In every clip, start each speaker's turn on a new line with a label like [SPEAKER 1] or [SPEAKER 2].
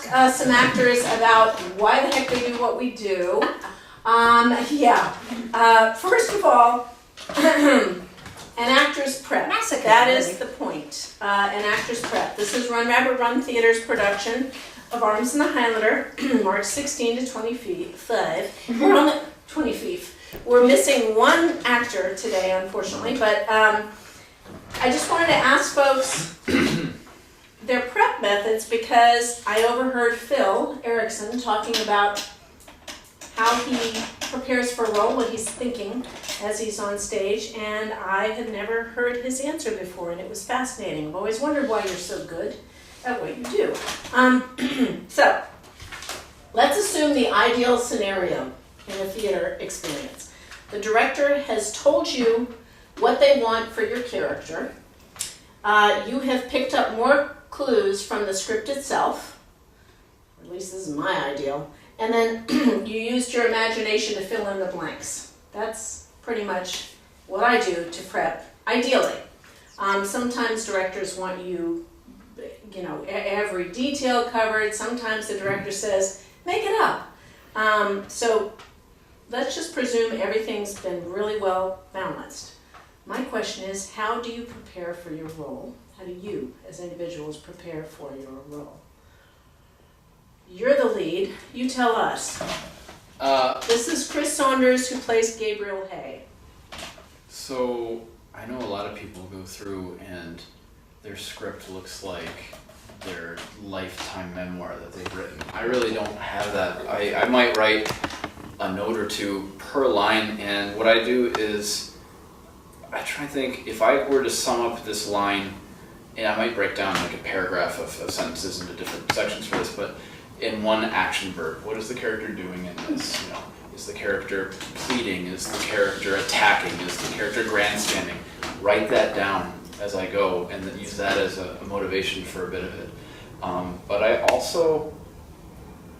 [SPEAKER 1] some actors about why the heck we do what we do. First of all, an actor's prep. That is the point. An actor's prep. This is Run Rabbit Run Theater's production of Arms in the Highlander, March 16 to 25. We're on the 25th. We're missing one actor today, unfortunately, but I just wanted to ask folks their prep methods because I overheard Phil Erickson talking about how he prepares for a role, what he's thinking as he's on stage, and I had never heard his answer before, and it was fascinating. I've always wondered why you're so good at what you do. So, let's assume the ideal scenario in a theater experience. The director has told you what they want for your character. You have picked up more clues from the script itself, or at least this is my ideal, and then you used your imagination to fill in the blanks. That's pretty much what I do to prep, ideally. Sometimes directors want you know, every detail covered. Sometimes the director says, make it up. So let's just presume everything's been really well balanced. My question is, how do you prepare for your role? How do you, as individuals, prepare for your role? You're the lead. You tell us. This is Chris Saunders, who plays Gabriel Hay.
[SPEAKER 2] So I know a lot of people go through and their script looks like their lifetime memoir that they've written. I really don't have that. I might write a note or two per line, and what I do is I try to think, if I were to sum up this line, and I might break down like a paragraph of sentences into different sections for this, but in one action verb, what is the character doing in this? You know, is the character pleading? Is the character attacking? Is the character grandstanding? Write that down as I go, and then use that as a motivation for a bit of it. But I also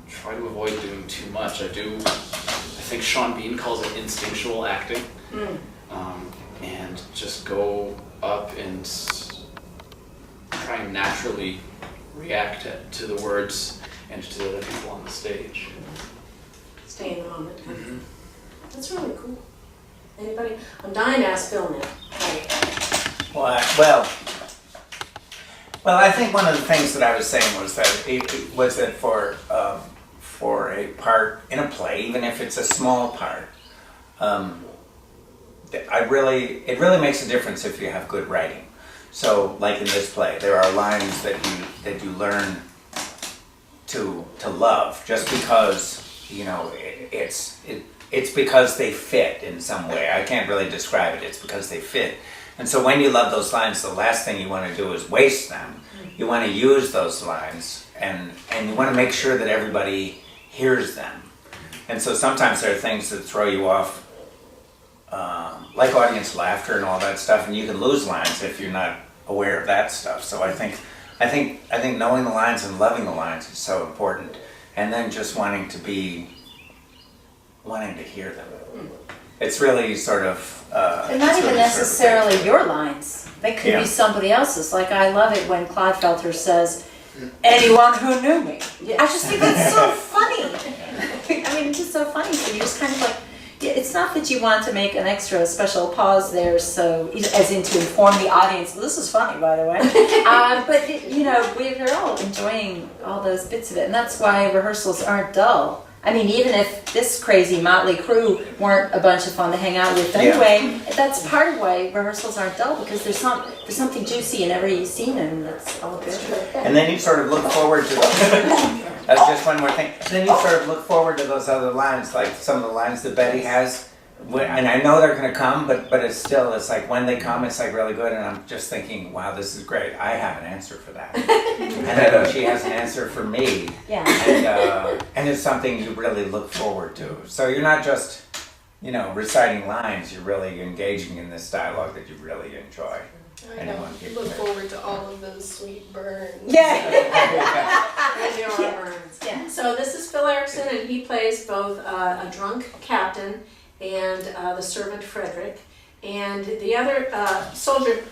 [SPEAKER 2] try to avoid doing too much. I think Sean Bean calls it instinctual acting. And just go up and try and naturally react to the words and to the other people on the stage.
[SPEAKER 1] Stay in the moment. Mm-hmm. That's really cool. Anybody? I'm dying to ask Phil now.
[SPEAKER 3] Well, I think one of the things that I was saying was that for a part in a play, even if it's a small part, it really makes a difference if you have good writing. So, like in this play, there are lines that you learn to love just because, you know, it's because they fit in some way. I can't really describe it. It's because they fit. And so when you love those lines, the last thing you want to do is waste them. You want to use those lines, and you want to make sure that everybody hears them. And so sometimes there are things that throw you off, like audience laughter and all that stuff, and you can lose lines if you're not aware of that stuff. So I think knowing the lines and loving the lines is so important, and then just wanting to hear them. It's really sort of
[SPEAKER 4] they're not even necessarily your lines. They could be somebody else's. Like, I love it when Clodfelter says, "Anyone who knew me." Yeah. I just think that's so funny. I mean, it's just so funny. So you're just kind of like, it's not that you want to make an extra special pause there, so as in to inform the audience. Well, this is funny, by the way. But you know, we're all enjoying all those bits of it, and that's why rehearsals aren't dull. I mean, even if this crazy motley crew weren't a bunch of fun to hang out with anyway, that's part of why rehearsals aren't dull, because there's something juicy in every scene, and that's all good.
[SPEAKER 3] And then you sort of look forward to that's just one more thing. Then you sort of look forward to those other lines, like some of the lines that Betty has. And I know they're going to come, but it's like when they come, it's like really good. And I'm just thinking, wow, this is great. I have an answer for that. And I know she has an answer for me.
[SPEAKER 4] Yeah.
[SPEAKER 3] And it's something you really look forward to. So you're not just, you know, reciting lines. You're really engaging in this dialogue that you really enjoy.
[SPEAKER 5] I look forward to all of those sweet burns.
[SPEAKER 1] Burns. Yeah. So this is Phil Erickson, and he plays both a drunk captain and the servant Frederick, and the other soldier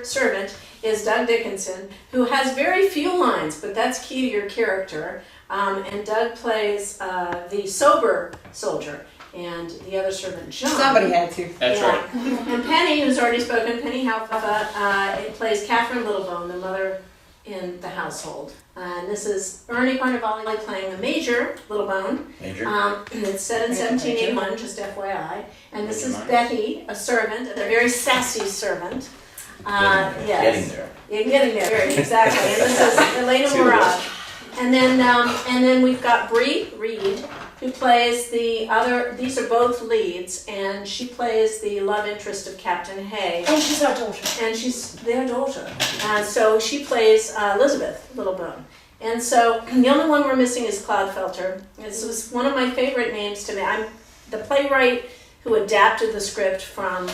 [SPEAKER 1] servant is Doug Dickinson, who has very few lines, but that's key to your character. And Doug plays the sober soldier, and the other servant, John.
[SPEAKER 4] Somebody had to.
[SPEAKER 2] That's right.
[SPEAKER 1] And Penny, who's already spoken, Penny Hauffe, plays Catherine Littlebone, the mother in the household. And this is Ernie Carnevale playing the Major Littlebone.
[SPEAKER 3] Major.
[SPEAKER 1] It's set in 1781, just FYI. And this is Betty, a servant, a very sassy servant. Yes.
[SPEAKER 3] Getting there.
[SPEAKER 1] You're getting there, exactly. And this is Elena Mourad. And then we've got Bree Reed, who plays the other. These are both leads, and she plays the love interest of Captain Hay.
[SPEAKER 4] And she's our daughter.
[SPEAKER 1] And she's their daughter. So she plays Elizabeth Littlebone. And so the only one we're missing is Cloudfelter. This was one of my favorite names to me. I'm the playwright who adapted the script from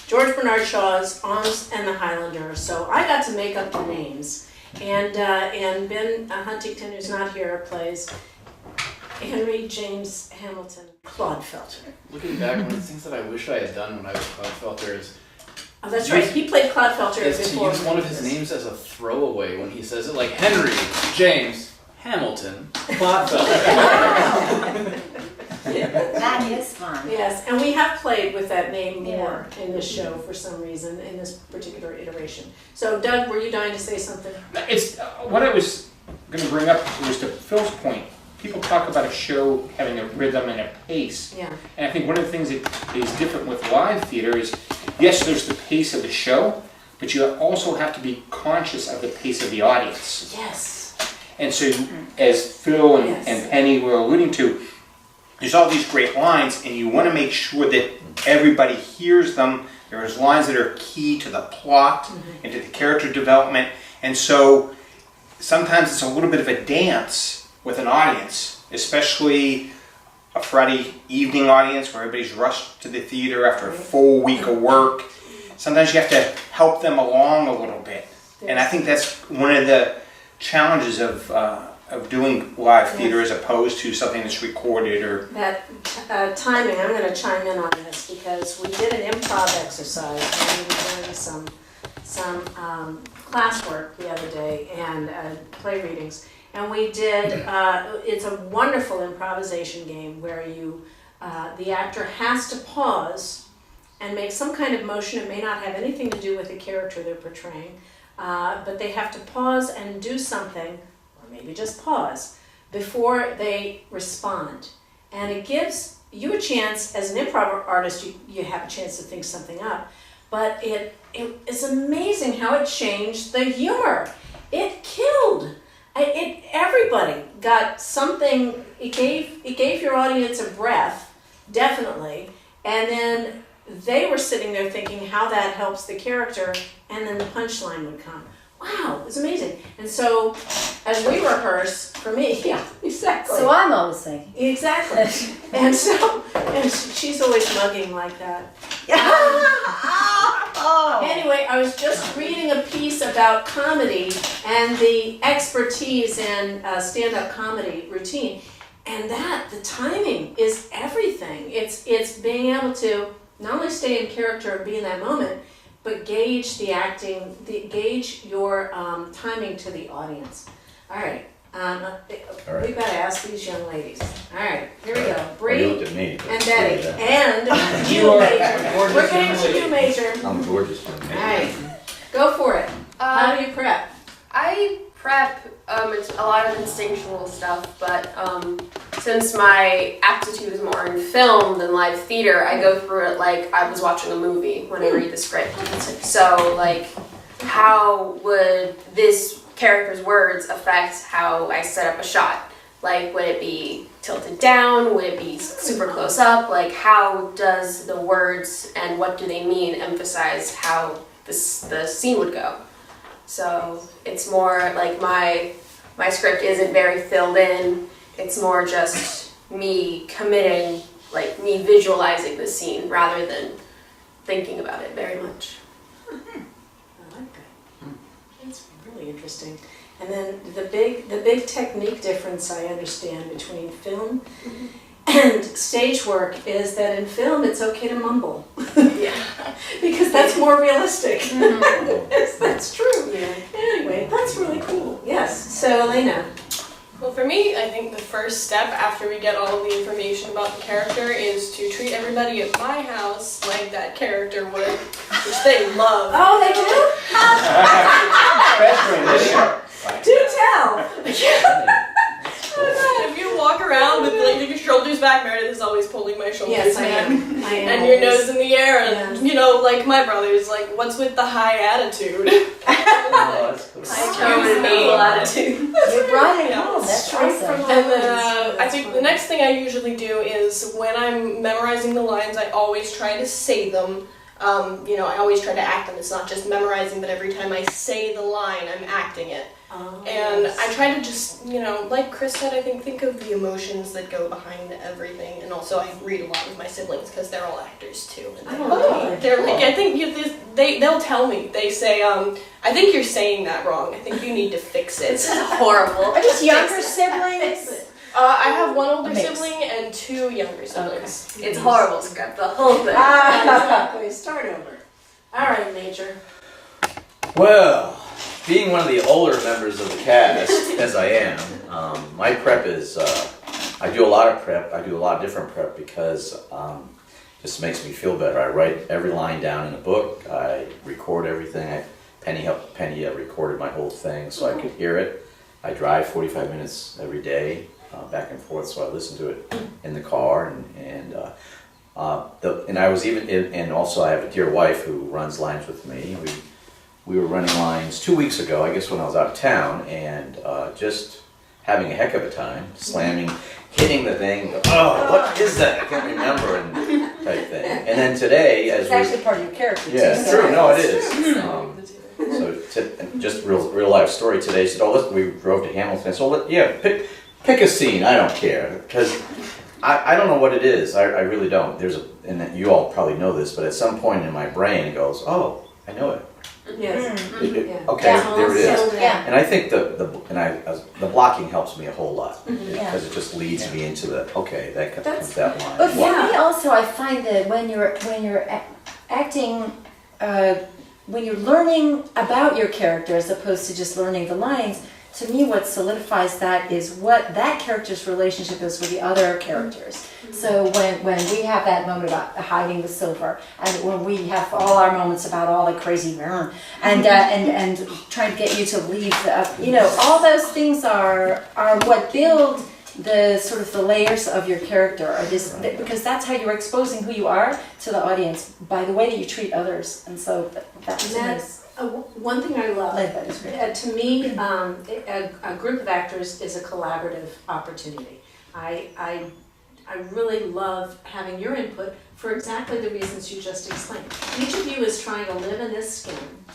[SPEAKER 1] George Bernard Shaw's Arms and the Highlander. So I got to make up the names. And Ben Huntington, who's not here, plays Henry James Hamilton Cloudfelter.
[SPEAKER 2] Looking back, one of the things that I wish I had done when I was Cloudfelter is
[SPEAKER 1] Oh, that's right. He played Cloudfelter
[SPEAKER 2] is to
[SPEAKER 1] before.
[SPEAKER 2] use one of his names as a throwaway when he says it, like Henry James Hamilton Cloudfelter.
[SPEAKER 4] That is fun.
[SPEAKER 1] Yes, and we have played with that name more in this show for some reason, in this particular iteration. So, Doug, were you dying to say something?
[SPEAKER 6] It's what I was going to bring up was to Phil's point. People talk about a show having a rhythm and a pace.
[SPEAKER 1] Yeah.
[SPEAKER 6] And I think one of the things that is different with live theater is, yes, there's the pace of the show, but you also have to be conscious of the pace of the audience.
[SPEAKER 1] Yes.
[SPEAKER 6] And so, as Phil and,
[SPEAKER 1] Yes.
[SPEAKER 6] and Penny were alluding to, there's all these great lines, and you want to make sure that everybody hears them. There's lines that are key to the plot and to the character development. And so, sometimes it's a little bit of a dance with an audience, especially a Friday evening audience where everybody's rushed to the theater after a full week of work. Sometimes you have to help them along a little bit. And I think that's one of the challenges of doing live theater as opposed to something that's recorded or...
[SPEAKER 1] That timing, I'm going to chime in on this because we did an improv exercise when we were doing some classwork the other day and play readings. And we did, it's a wonderful improvisation game where you, the actor has to pause and make some kind of motion. It may not have anything to do with the character they're portraying, but they have to pause and do something, or maybe just pause, before they respond. And it gives you a chance, as an improv artist, you have a chance to think something up, but it's amazing how it changed the humor. It killed. Everybody got something. It gave your audience a breath, definitely, and then they were sitting there thinking how that helps the character, and then the punchline would come. Wow, it was amazing. And so, as we rehearse, for me, yeah, exactly.
[SPEAKER 4] So I'm always thinking.
[SPEAKER 1] Exactly. And so, and she's always mugging like that. Anyway, I was just reading a piece about comedy and the expertise in stand-up comedy routine, and the timing is everything. It's being able to not only stay in character and be in that moment, but gauge the acting, gauge your timing to the audience. All right. We've got to ask these young ladies. All right, here we go. Bree
[SPEAKER 7] You looked at me.
[SPEAKER 1] and Betty and you, Major. We're getting to you, Major.
[SPEAKER 7] I'm gorgeous.
[SPEAKER 1] All right, go for it. How do you prep?
[SPEAKER 5] I prep, it's a lot of instinctual stuff, but since my aptitude is more in film than live theater, I go through it like I was watching a movie when I read the script. So, like, how would this character's words affect how I set up a shot? Like, would it be tilted down? Would it be super close up? Like, how does the words and what do they mean emphasize how the scene would go? So it's more like my script isn't very filled in. It's more just me committing, like me visualizing the scene rather than thinking about it very much.
[SPEAKER 1] I like that. That's really interesting. And then the big technique difference I understand between film and stage work is that in film it's okay to mumble. Because that's more realistic.
[SPEAKER 5] Mm-hmm.
[SPEAKER 1] That's true. Anyway, that's really cool. Yes. So Elena.
[SPEAKER 7] Well, for me, I think the first step after we get all of the information about the character is to treat everybody at my house like that character would, which they love.
[SPEAKER 1] Oh, they do? Do tell.
[SPEAKER 7] If you walk around with like your shoulders back, Meredith is always pulling my shoulders
[SPEAKER 1] Yes, I
[SPEAKER 7] back.
[SPEAKER 1] am. I am.
[SPEAKER 7] And your nose in the air, and
[SPEAKER 1] Yeah.
[SPEAKER 7] you know, like my brother's like, what's with the high attitude?
[SPEAKER 5] attitude.
[SPEAKER 4] You brought it
[SPEAKER 7] Yeah.
[SPEAKER 4] home, that's
[SPEAKER 1] Straight
[SPEAKER 4] awesome.
[SPEAKER 1] from
[SPEAKER 7] And then
[SPEAKER 1] That's
[SPEAKER 7] I think the next thing I usually do is when I'm memorizing the lines, I always try to say them. You know, I always try to act them. It's not just memorizing, but every time I say the line, I'm acting it. And I try to just, you know, like Chris said, I think of the emotions that go behind everything. And also I read a lot with my siblings because they're all actors too. And they're like, I think they'll tell me. They say, I think you're saying that wrong. I think you need to fix it.
[SPEAKER 5] It's horrible.
[SPEAKER 4] Are these younger siblings?
[SPEAKER 7] I have one older
[SPEAKER 4] A mix.
[SPEAKER 7] sibling and 2 younger siblings.
[SPEAKER 5] It's horrible. Scrap the whole thing.
[SPEAKER 1] Exactly. Start over. All right, Major.
[SPEAKER 8] Well, being one of the older members of the cast, as I am, my prep is, I do a lot of prep, I do a lot of different prep because it just makes me feel better. I write every line down in a book, I record everything. Penny recorded my whole thing so I could hear it. I drive 45 minutes every day back and forth, so I listen to it in the car, and I was even, and also I have a dear wife who runs lines with me. We were running lines 2 weeks ago, I guess when I was out of town, and just having a heck of a time, hitting the thing, what is that? I can't remember, and type thing. And then today, as
[SPEAKER 4] It's actually part of your character too.
[SPEAKER 8] yeah, it's
[SPEAKER 4] so-
[SPEAKER 8] true, no, it is. Just real life story today. Said, we drove to Hamilton. So pick a scene. I don't care because I don't know what it is. I really don't. And you all probably know this, but at some point in my brain it goes, oh, I know it.
[SPEAKER 1] Yes.
[SPEAKER 8] Okay,
[SPEAKER 4] Yeah.
[SPEAKER 8] there it is.
[SPEAKER 4] Yeah.
[SPEAKER 8] And I think the blocking helps me a whole lot
[SPEAKER 4] Yeah.
[SPEAKER 8] because it just leads me into that
[SPEAKER 1] That's-
[SPEAKER 8] that line.
[SPEAKER 4] But for
[SPEAKER 1] Yeah.
[SPEAKER 4] me also, I find that when you're acting, when you're learning about your character as opposed to just learning the lines, to me what solidifies that is what that character's relationship is with the other characters. So when we have that moment about hiding the silver, and when we have all our moments about all the crazy and trying to get you to leave, all those things are what build the sort of the layers of your character, because that's how you're exposing who you are to the audience by the way that you treat others, and so that's nice.
[SPEAKER 1] One thing I love,
[SPEAKER 4] That is great.
[SPEAKER 1] to me, a group of actors is a collaborative opportunity. I really love having your input for exactly the reasons you just explained. Each of you is trying to live in this skin,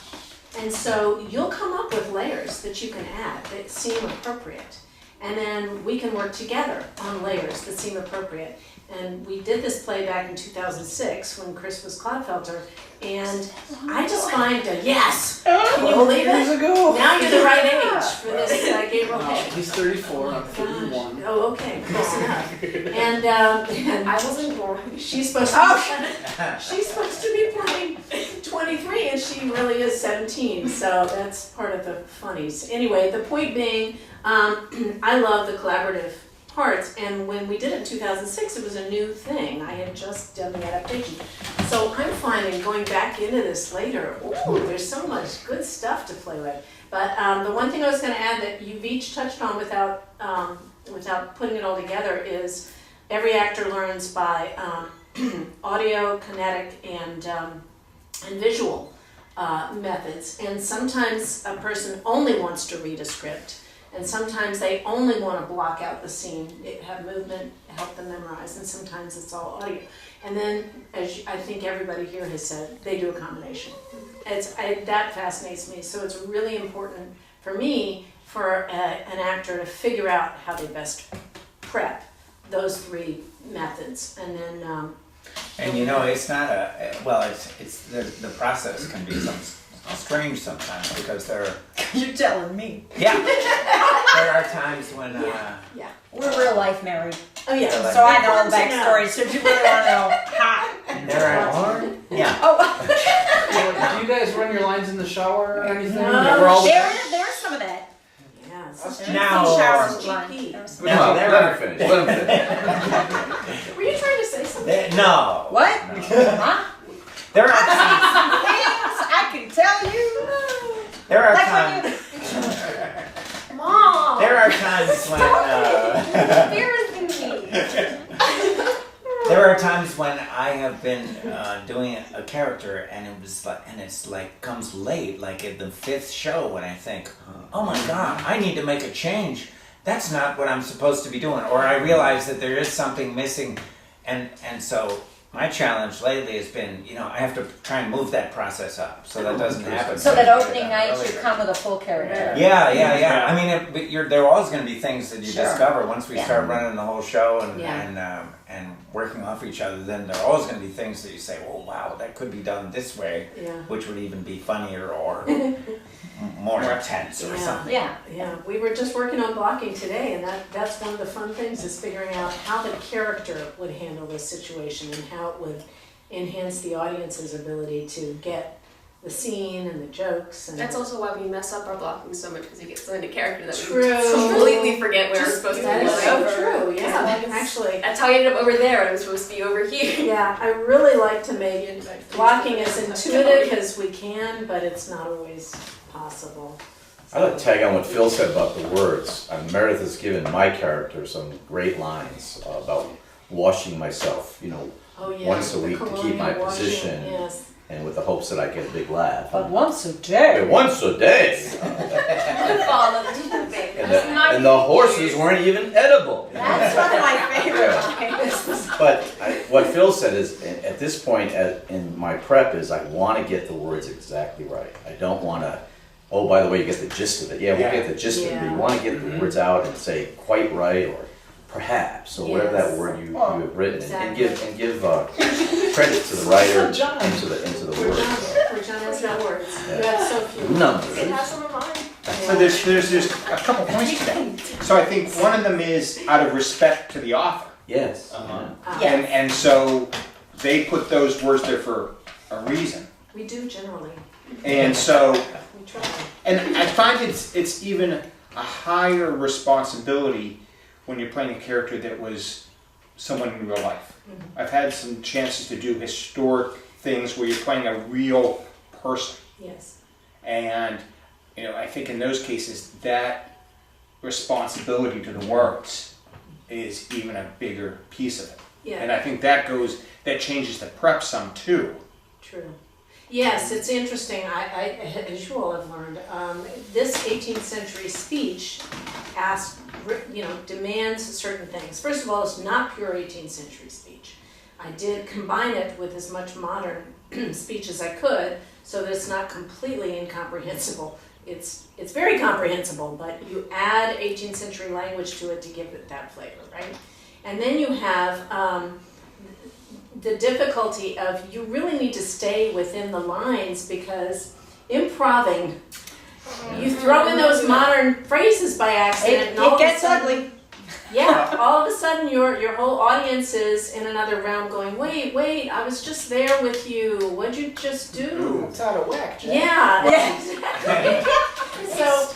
[SPEAKER 1] and so you'll come up with layers that you can add that seem appropriate. And then we can work together on layers that seem appropriate. And we did this play back in 2006 when Chris was Clodfelter, and I just find yes! Can you believe it?
[SPEAKER 2] ago.
[SPEAKER 1] Now you're the right age for this Gabriel Hay.
[SPEAKER 2] He's 34, I'm 31.
[SPEAKER 1] Oh, okay, close enough. And
[SPEAKER 5] I wasn't born.
[SPEAKER 1] she's supposed to be playing 23, and she really is 17. So that's part of the funnies. Anyway, the point being, I love the collaborative parts, and when we did it in 2006, it was a new thing. I had just done the adaptation. So I'm finding going back into this later, ooh, there's so much good stuff to play with. But the one thing I was going to add that you've each touched on without putting it all together is every actor learns by audio, kinetic, and visual methods. And sometimes a person only wants to read a script. And sometimes they only want to block out the scene, have movement, help them memorize, and sometimes it's all audio. And then, as I think everybody here has said, they do a combination. That fascinates me. So it's really important for me, for an actor to figure out how they best prep those 3 methods. And then...
[SPEAKER 3] And it's not it's the process can be strange sometimes because
[SPEAKER 4] You're telling me.
[SPEAKER 3] there are times when
[SPEAKER 4] We're real life married.
[SPEAKER 1] Oh yeah,
[SPEAKER 3] So
[SPEAKER 4] So I know all the
[SPEAKER 1] Important to know.
[SPEAKER 4] backstory, so if you really want to know,
[SPEAKER 3] there are
[SPEAKER 1] Oh,
[SPEAKER 9] we're all
[SPEAKER 4] There's some of that.
[SPEAKER 1] Yeah.
[SPEAKER 3] Now-
[SPEAKER 4] Shower
[SPEAKER 1] GP.
[SPEAKER 4] line.
[SPEAKER 3] Now, there
[SPEAKER 8] let
[SPEAKER 3] are-
[SPEAKER 8] him finish. Let him finish.
[SPEAKER 1] Were you trying to say something?
[SPEAKER 3] No.
[SPEAKER 4] What? Huh?
[SPEAKER 3] There are
[SPEAKER 4] Things I can tell you.
[SPEAKER 3] there are
[SPEAKER 4] Like
[SPEAKER 3] times
[SPEAKER 5] Mom!
[SPEAKER 3] there are times when
[SPEAKER 5] Embarrassing me.
[SPEAKER 3] there are times when I have been doing a character and it's like comes late, like at the 5th show, when I think, oh my god, I need to make a change. That's not what I'm supposed to be doing, or I realize that there is something missing, and so my challenge lately has been, I have to try and move that process up so that doesn't happen.
[SPEAKER 4] So that opening night you come with a full character.
[SPEAKER 3] Yeah. I mean, there are always going to be things that you
[SPEAKER 4] Sure.
[SPEAKER 3] discover once we
[SPEAKER 4] Yeah.
[SPEAKER 3] start running the whole show and
[SPEAKER 1] Yeah.
[SPEAKER 3] and working off each other. Then there are always going to be things that you say, "Oh, wow, that could be done this way,"
[SPEAKER 1] Yeah.
[SPEAKER 3] which would even be funnier or more intense or
[SPEAKER 1] Yeah.
[SPEAKER 3] something.
[SPEAKER 4] Yeah.
[SPEAKER 1] Yeah, we were just working on blocking today, and that's one of the fun things, is figuring out how the character would handle this situation and how it would enhance the audience's ability to get the scene and the jokes. And
[SPEAKER 5] That's also why we mess up our blocking so much, because we get so into character that
[SPEAKER 1] True.
[SPEAKER 5] we completely forget where we're
[SPEAKER 1] Just-
[SPEAKER 5] supposed to
[SPEAKER 1] that
[SPEAKER 5] be.
[SPEAKER 1] is
[SPEAKER 5] Like,
[SPEAKER 1] so
[SPEAKER 5] over.
[SPEAKER 1] true. Yeah, actually,
[SPEAKER 5] That's how I ended up over there, and I'm supposed to be over here.
[SPEAKER 1] yeah, I really like to make blocking as intuitive as we can, but it's not always possible.
[SPEAKER 8] I'd like to tag on what Phil said about the words. Meredith has given my character some great lines about washing myself,
[SPEAKER 1] Oh yeah,
[SPEAKER 8] once a
[SPEAKER 1] the
[SPEAKER 8] week to keep
[SPEAKER 1] colonial
[SPEAKER 8] my
[SPEAKER 1] washing,
[SPEAKER 8] position.
[SPEAKER 1] Yes.
[SPEAKER 8] and with the hopes that I get a big laugh.
[SPEAKER 4] But once a day.
[SPEAKER 8] And once a day.
[SPEAKER 5] Follow the baby.
[SPEAKER 8] And the horses weren't even edible.
[SPEAKER 4] That's one of my favorite lines.
[SPEAKER 8] But what Phil said is, at this point in my prep, is I want to get the words exactly right. I don't want to, oh, by the way, you get the gist of it. Yeah, we'll get the gist of it. But you want to get the words out and say quite right or perhaps, or whatever that word you have written, and give credit to the writer into the words.
[SPEAKER 1] Where John has no words. You have so few.
[SPEAKER 8] Numbers.
[SPEAKER 5] It has some of mine.
[SPEAKER 6] So there's a couple points to that. So I think one of them is out of respect to the author.
[SPEAKER 8] Yes.
[SPEAKER 4] Yes.
[SPEAKER 6] And so they put those words there for a reason.
[SPEAKER 1] We do generally.
[SPEAKER 6] And so,
[SPEAKER 1] We try.
[SPEAKER 6] and I find it's even a higher responsibility when you're playing a character that was someone in real life. I've had some chances to do historic things where you're playing a real person.
[SPEAKER 1] Yes.
[SPEAKER 6] And, I think in those cases, that responsibility to the words is even a bigger piece of it.
[SPEAKER 1] Yeah.
[SPEAKER 6] And I think that changes the prep some too.
[SPEAKER 1] True. Yes, it's interesting. I as you all have learned, this 18th century speech demands certain things. First of all, it's not pure 18th century speech. I did combine it with as much modern speech as I could, so that it's not completely incomprehensible. It's very comprehensible, but you add 18th century language to it to give it that flavor, right? And then you have the difficulty of, you really need to stay within the lines, because improving, you throw in those modern phrases by accident, and all
[SPEAKER 4] It
[SPEAKER 1] of a
[SPEAKER 4] gets
[SPEAKER 1] sudden,
[SPEAKER 4] ugly.
[SPEAKER 1] yeah, all of a sudden your whole audience is in another realm going, wait, I was just there with you. What'd you just do?
[SPEAKER 9] It's out of whack, Jack.
[SPEAKER 1] Yeah, exactly. So,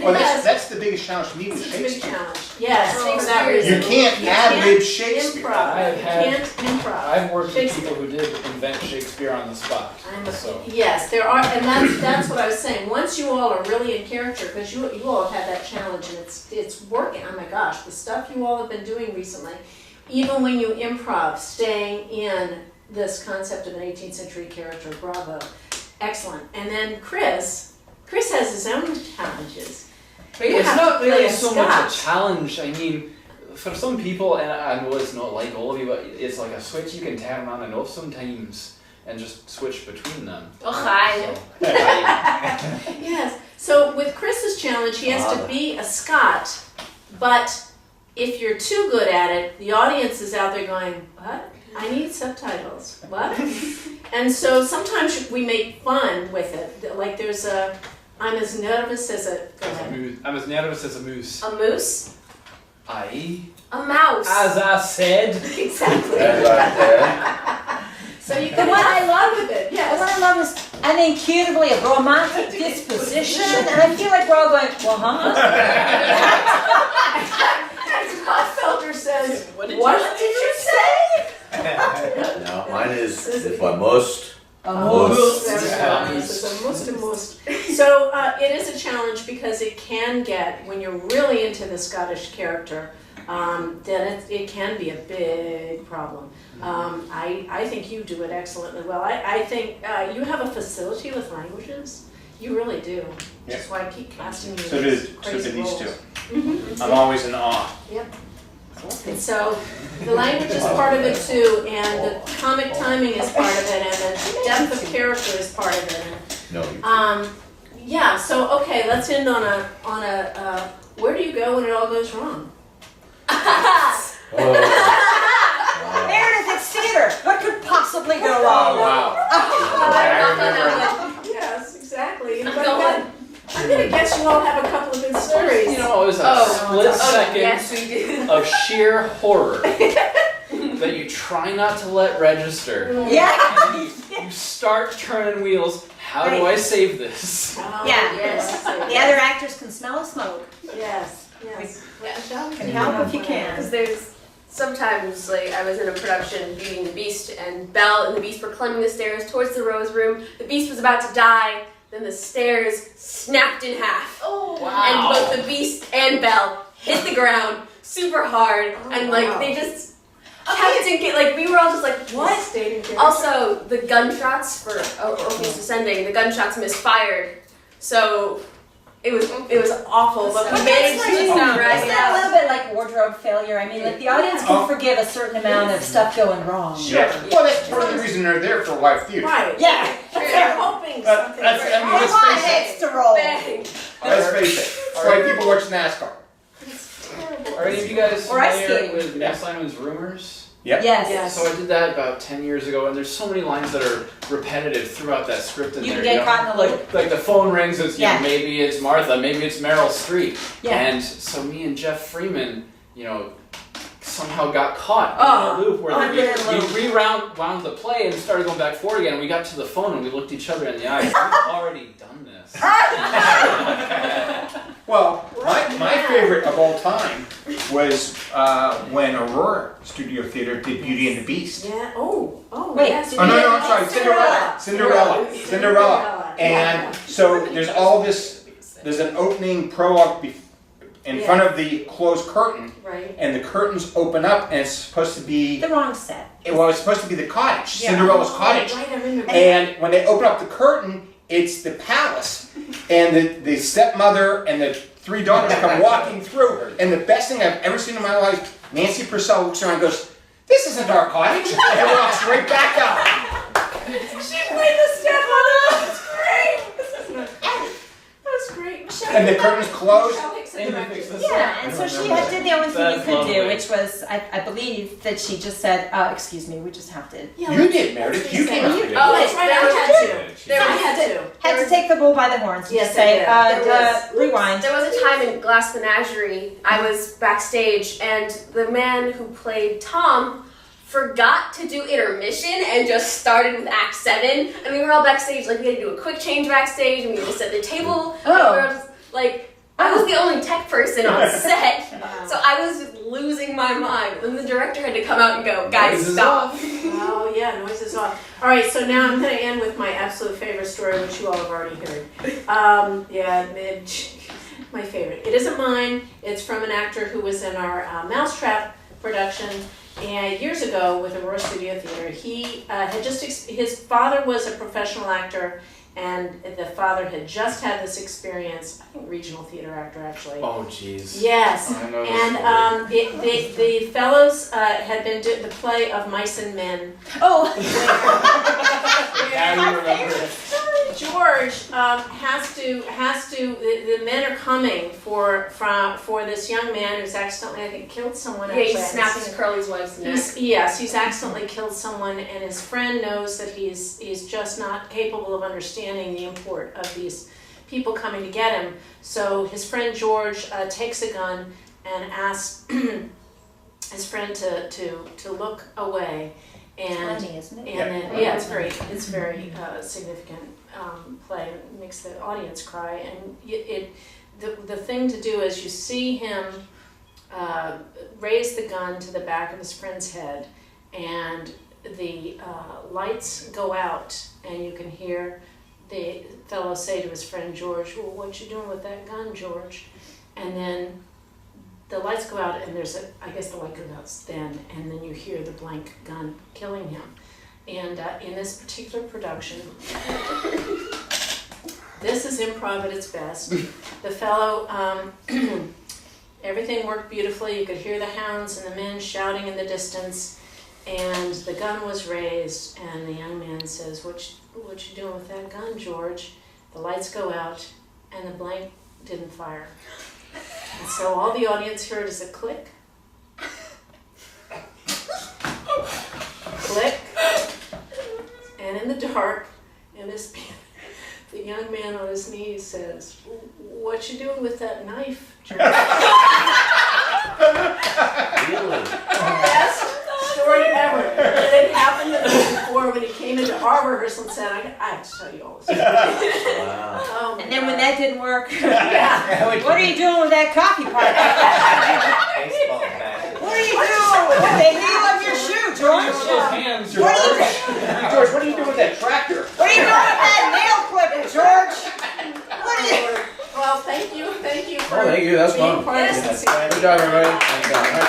[SPEAKER 6] Well,
[SPEAKER 1] yes,
[SPEAKER 6] that's the biggest challenge for me with
[SPEAKER 1] it's a big
[SPEAKER 6] Shakespeare.
[SPEAKER 1] challenge. Yes, for that reason.
[SPEAKER 6] You can't ad lib Shakespeare.
[SPEAKER 1] Improv.
[SPEAKER 9] I've
[SPEAKER 1] You
[SPEAKER 9] had-
[SPEAKER 1] can't improv.
[SPEAKER 9] I've worked with
[SPEAKER 1] Shakespeare.
[SPEAKER 9] people who did invent Shakespeare on the spot. So
[SPEAKER 1] Yes, there are, and that's what I was saying. Once you all are really in character, because you all have had that challenge, and it's working. Oh my gosh, the stuff you all have been doing recently, even when you improv, staying in this concept of an 18th century character, bravo, excellent. And then Chris has his own challenges. You
[SPEAKER 9] it's
[SPEAKER 1] have to
[SPEAKER 9] not
[SPEAKER 1] play
[SPEAKER 9] really
[SPEAKER 1] a
[SPEAKER 9] so much
[SPEAKER 1] Scot.
[SPEAKER 9] a challenge. I mean, for some people, and I know it's not like all of you, but it's like a switch you can turn on and off sometimes and just switch between them.
[SPEAKER 5] Oh, hi.
[SPEAKER 9] So,
[SPEAKER 1] Yes. So with Chris's challenge, he has to be a Scot, but if you're too good at it, the audience is out there going, what? I need subtitles. What? And so sometimes we make fun with it. Like there's I'm as nervous as a, go ahead.
[SPEAKER 9] I'm as nervous as a moose.
[SPEAKER 5] A moose?
[SPEAKER 9] Aye.
[SPEAKER 5] A mouse.
[SPEAKER 9] As I said.
[SPEAKER 1] Exactly.
[SPEAKER 8] And,
[SPEAKER 1] So you can have fun with it.
[SPEAKER 4] And what
[SPEAKER 1] Yes.
[SPEAKER 4] I love is, and intuitively a romantic disposition, and I feel like we're all going, well, huh?
[SPEAKER 1] As Gotfelder says, what did you say?
[SPEAKER 8] No, mine is what most.
[SPEAKER 1] Most. So it is a challenge because it can get, when you're really into the Scottish character, then it can be a big problem. I think you do it excellently well. I think you have a facility with languages. You really do. That's why I keep casting you.
[SPEAKER 6] So do
[SPEAKER 1] crazy
[SPEAKER 6] these
[SPEAKER 1] roles.
[SPEAKER 6] two.
[SPEAKER 1] Mm-hmm.
[SPEAKER 6] I'm always in awe.
[SPEAKER 1] Yep. And so the language is part of it too, and the comic timing is part of it, and the depth of character is part of it.
[SPEAKER 8] No.
[SPEAKER 1] Yeah. So okay, let's end on a where do you go when it all goes wrong?
[SPEAKER 4] Meredith, it's theater. What could possibly go
[SPEAKER 6] Oh,
[SPEAKER 4] wrong?
[SPEAKER 6] wow.
[SPEAKER 1] Yes, exactly. I'm gonna guess you all have a couple of good stories.
[SPEAKER 9] You know, it was a split second
[SPEAKER 5] Yes, we do.
[SPEAKER 9] of sheer horror that you try not to let register.
[SPEAKER 4] Yeah.
[SPEAKER 9] You start turning wheels. How do I save this?
[SPEAKER 1] Oh,
[SPEAKER 4] Yeah.
[SPEAKER 1] Yes.
[SPEAKER 4] The other actors can smell smoke.
[SPEAKER 1] Yes. Yes.
[SPEAKER 4] Can help if you can.
[SPEAKER 5] Because there's sometimes, like, I was in a production, Beauty and the Beast, and Belle and the Beast were climbing the stairs towards the Rose Room. The Beast was about to die, then the stairs snapped in half.
[SPEAKER 1] Oh,
[SPEAKER 5] And both the Beast and Belle hit the ground super hard, and, like, they just kept thinking, like, we were all just like, what? Also, the gunshots for Orpheus Ascending, the gunshots misfired, so it was awful, but we managed to
[SPEAKER 4] Isn't
[SPEAKER 5] drag it
[SPEAKER 4] that a
[SPEAKER 5] out.
[SPEAKER 4] little bit like wardrobe failure? I mean, like the audience can forgive a certain amount of stuff going wrong.
[SPEAKER 6] Sure. Well, that's part of the reason they're there for live theater.
[SPEAKER 1] Right.
[SPEAKER 4] Yeah.
[SPEAKER 1] They're hoping something.
[SPEAKER 6] Let's
[SPEAKER 4] I
[SPEAKER 6] face it.
[SPEAKER 4] to roll.
[SPEAKER 5] Bang.
[SPEAKER 6] Let's face it. It's like people watch NASCAR.
[SPEAKER 9] Are any of you guys
[SPEAKER 4] Or ice
[SPEAKER 9] familiar
[SPEAKER 4] skating.
[SPEAKER 9] with Matt Simon's Rumors?
[SPEAKER 6] Yep.
[SPEAKER 4] Yes.
[SPEAKER 9] So I did that about 10 years ago, and there's so many lines that are repetitive throughout that script in
[SPEAKER 4] You
[SPEAKER 9] there.
[SPEAKER 4] can get caught in the loop.
[SPEAKER 9] Like the phone rings, it's, you know,
[SPEAKER 4] Yeah.
[SPEAKER 9] maybe it's Martha, maybe it's Meryl Streep.
[SPEAKER 4] Yeah.
[SPEAKER 9] And so me and Jeff Freeman, you know, somehow got caught in a loop where
[SPEAKER 4] under the loop.
[SPEAKER 9] we rewound the play and started going back forward again, and we got to the phone and we looked each other in the eyes. We've already done this.
[SPEAKER 6] Well, my favorite of all time was when Aurora Studio Theater did Beauty and the Beast.
[SPEAKER 1] Yeah. Oh.
[SPEAKER 4] Wait,
[SPEAKER 1] Yes.
[SPEAKER 4] did
[SPEAKER 6] Oh, no,
[SPEAKER 4] you-
[SPEAKER 6] I'm sorry, Cinderella. And so there's all this, there's an opening prologue in front of the closed curtain,
[SPEAKER 1] Right.
[SPEAKER 6] and the curtains open up, and it's supposed to be,
[SPEAKER 4] The wrong set.
[SPEAKER 6] well, it's supposed to be the cottage,
[SPEAKER 4] Yeah.
[SPEAKER 6] Cinderella's cottage.
[SPEAKER 1] Right. I remember.
[SPEAKER 6] And when they open up the curtain, it's the palace. And the stepmother and the three daughters come walking through. And the best thing I've ever seen in my life, Nancy Purcell looks around and goes, "This isn't our cottage." And walks right back out.
[SPEAKER 1] She played the stepmother. That's great. That was great. Michelle,
[SPEAKER 6] And the curtains closed.
[SPEAKER 1] Michelle Hickson
[SPEAKER 9] Amy
[SPEAKER 1] directed
[SPEAKER 9] fixed
[SPEAKER 1] this.
[SPEAKER 9] this.
[SPEAKER 4] Yeah, and so she had did the only thing you
[SPEAKER 9] That's
[SPEAKER 4] could do,
[SPEAKER 9] lovely.
[SPEAKER 4] which was, I believe that she just said, excuse me, we just have to,
[SPEAKER 1] Yeah,
[SPEAKER 6] You did, Meredith. You came up with it.
[SPEAKER 1] Oh, that's right. I had to.
[SPEAKER 5] There
[SPEAKER 1] I
[SPEAKER 5] was,
[SPEAKER 1] had to.
[SPEAKER 4] had to take the bull by the horns and
[SPEAKER 1] Yes,
[SPEAKER 4] just say,
[SPEAKER 1] I did.
[SPEAKER 4] rewind.
[SPEAKER 5] there was a time in Glass Menagerie, I was backstage, and the man who played Tom forgot to do intermission and just started with Act 7. And we were all backstage, like we had to do a quick change backstage, and we had to set the table. And we were just, like, I was the only tech person on set, so I was losing my mind. And the director had to come out and go, "Guys,
[SPEAKER 9] Noises
[SPEAKER 5] stop."
[SPEAKER 1] Oh yeah, noise is off. All right, so now I'm going to end with my absolute favorite story, which you all have already heard. My favorite. It isn't mine. It's from an actor who was in our Mousetrap production. And years ago with Aurora Studio Theater, he had just, his father was a professional actor, and the father had just had this experience, I think regional theater actor actually.
[SPEAKER 9] Oh, jeez.
[SPEAKER 1] Yes,
[SPEAKER 9] I know
[SPEAKER 1] and the fellows had been doing the play of Mice and Men.
[SPEAKER 4] Oh,
[SPEAKER 9] Now you remember it.
[SPEAKER 1] George the men are coming for this young man who's accidentally, I think, killed someone.
[SPEAKER 5] Yeah, he
[SPEAKER 1] actually.
[SPEAKER 5] snapped Curly's wife's neck.
[SPEAKER 1] He's accidentally killed someone, and his friend knows that he's just not capable of understanding the import of these people coming to get him. So his friend George takes a gun and asks his friend to look away. And
[SPEAKER 4] Funny, isn't it?
[SPEAKER 1] and then, yeah, it's very significant play. It makes the audience cry. And the thing to do is you see him raise the gun to the back of his friend's head, and the lights go out, and you can hear the fellow say to his friend George, "Well, what you doing with that gun, George?" And then the lights go out, and I guess the light goes out then, and then you hear the blank gun killing him. And in this particular production, this is improv at its best. The fellow, everything worked beautifully. You could hear the hounds and the men shouting in the distance, and the gun was raised, and the young man says, what you doing with that gun, George?" The lights go out, and the blank didn't fire. And so all the audience heard is a click, click, and in the dark, the young man on his knees says, "What you doing with that knife, George?"
[SPEAKER 8] Really?
[SPEAKER 1] Best story ever. It had happened the night before when he came into our rehearsal and said, I have to tell you all this.
[SPEAKER 8] Wow.
[SPEAKER 1] Oh my
[SPEAKER 4] And then when
[SPEAKER 1] God.
[SPEAKER 4] that didn't work,
[SPEAKER 1] Yeah.
[SPEAKER 4] what are you doing with that coffee pot?
[SPEAKER 3] Baseball bat.
[SPEAKER 4] What are you doing with the heel of your shoe, George?
[SPEAKER 9] hands,
[SPEAKER 4] What are you,
[SPEAKER 6] George, what are you doing with that tractor?
[SPEAKER 4] what are you doing with that nail clipper, George? What are you?
[SPEAKER 1] Well, thank you for
[SPEAKER 8] Oh, thank you. That's
[SPEAKER 1] being
[SPEAKER 8] fun.
[SPEAKER 1] part of this.
[SPEAKER 8] Good job, everybody. Thank God.